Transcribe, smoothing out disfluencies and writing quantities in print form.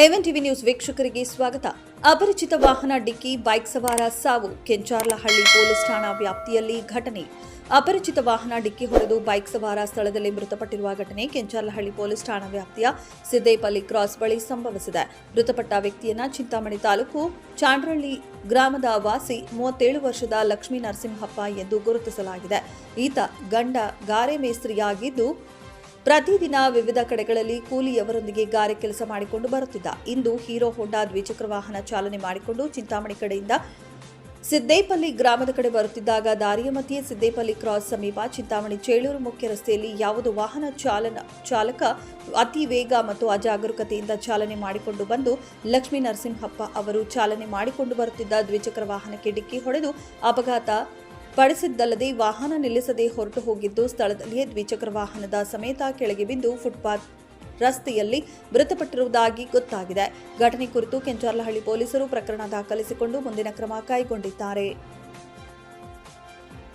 ಎವನ್ TV news ವೀಕ್ಷಕರಿಗೆ ಸ್ವಾಗತ. ಅಪರಿಚಿತ ವಾಹನ ಡಿಕ್ಕಿ ಬೈಕ್ ಸವಾರ ಸಾವು. ಕೆಂಚಾರ್ಲಹಳ್ಳಿ ಪೊಲೀಸ್ ಠಾಣಾ ವ್ಯಾಪ್ತಿಯಲ್ಲಿ ಘಟನೆ. ಅಪರಿಚಿತ ವಾಹನ ಡಿಕ್ಕಿ ಹೊಡೆದು ಬೈಕ್ ಸವಾರ ಸ್ಥಳದಲ್ಲಿ ಮೃತಪಟ್ಟಿರುವ ಘಟನೆ ಕೆಂಚಾರ್ಲಹಳ್ಳಿ ಪೊಲೀಸ್ ಠಾಣಾ ವ್ಯಾಪ್ತಿಯ ಸಿದ್ದೇಪಲ್ಲಿ ಕ್ರಾಸ್ ಬಳಿ ಸಂಭವಿಸಿದೆ. ಮೃತಪಟ್ಟ ವ್ಯಕ್ತಿಯನ್ನ ಚಿಂತಾಮಣಿ ತಾಲೂಕು ಚಾಂಡ್ರಳ್ಳಿ ಗ್ರಾಮದ ವಾಸಿ 37 ವರ್ಷದ ಲಕ್ಷ್ಮೀ ನರಸಿಂಹಪ್ಪ ಎಂದು ಗುರುತಿಸಲಾಗಿದೆ. ಈತ ಗಂಡ ಗಾರೆ ಮೇಸ್ತ್ರಿಯಾಗಿದ್ದು ಪ್ರತಿದಿನ ವಿವಿಧ ಕಡೆಗಳಲ್ಲಿ ಕೂಲಿಯವರೊಂದಿಗೆ ಗಾರೆ ಕೆಲಸ ಮಾಡಿಕೊಂಡು ಬರುತ್ತಿದ್ದ. ಇಂದು ಹೀರೋ ಹೋಂಡಾ ದ್ವಿಚಕ್ರ ವಾಹನ ಚಾಲನೆ ಮಾಡಿಕೊಂಡು ಚಿಂತಾಮಣಿ ಕಡೆಯಿಂದ ಸಿದ್ದೇಪಲ್ಲಿ ಗ್ರಾಮದ ಕಡೆ ಬರುತ್ತಿದ್ದಾಗ ದಾರಿಯ ಮಧ್ಯೆ ಸಿದ್ದೇಪಲ್ಲಿ ಕ್ರಾಸ್ ಸಮೀಪ ಚಿಂತಾಮಣಿ ಚೇಳೂರು ಮುಖ್ಯ ರಸ್ತೆಯಲ್ಲಿ ಯಾವುದೋ ವಾಹನ ಚಾಲಕ ಅತಿ ವೇಗ ಮತ್ತು ಅಜಾಗರೂಕತೆಯಿಂದ ಚಾಲನೆ ಮಾಡಿಕೊಂಡು ಬಂದು ಲಕ್ಷ್ಮೀ ನರಸಿಂಹಪ್ಪ ಅವರು ಚಾಲನೆ ಮಾಡಿಕೊಂಡು ಬರುತ್ತಿದ್ದ ದ್ವಿಚಕ್ರ ವಾಹನಕ್ಕೆ ಡಿಕ್ಕಿ ಹೊಡೆದು ಅಪಘಾತ ಪಡಿಸಿದ್ದಲ್ಲದೆ ವಾಹನ ನಿಲ್ಲಿಸದೆ ಹೊರಟು ಹೋಗಿದ್ದು ಸ್ಥಳದಲ್ಲಿಯೇ ದ್ವಿಚಕ್ರ ವಾಹನದ ಸಮೇತ ಕೆಳಗೆ ಬಿದ್ದು ಫುಟ್ಪಾತ್ ರಸ್ತೆಯಲ್ಲಿ ಮೃತಪಟ್ಟಿರುವುದಾಗಿ ಗೊತ್ತಾಗಿದೆ. ಘಟನೆ ಕುರಿತು ಕೆಂಚಾರ್ಲಹಳ್ಳಿ ಪೊಲೀಸರು ಪ್ರಕರಣ ದಾಖಲಿಸಿಕೊಂಡು ಮುಂದಿನ ಕ್ರಮ ಕೈಗೊಂಡಿದ್ದಾರೆ.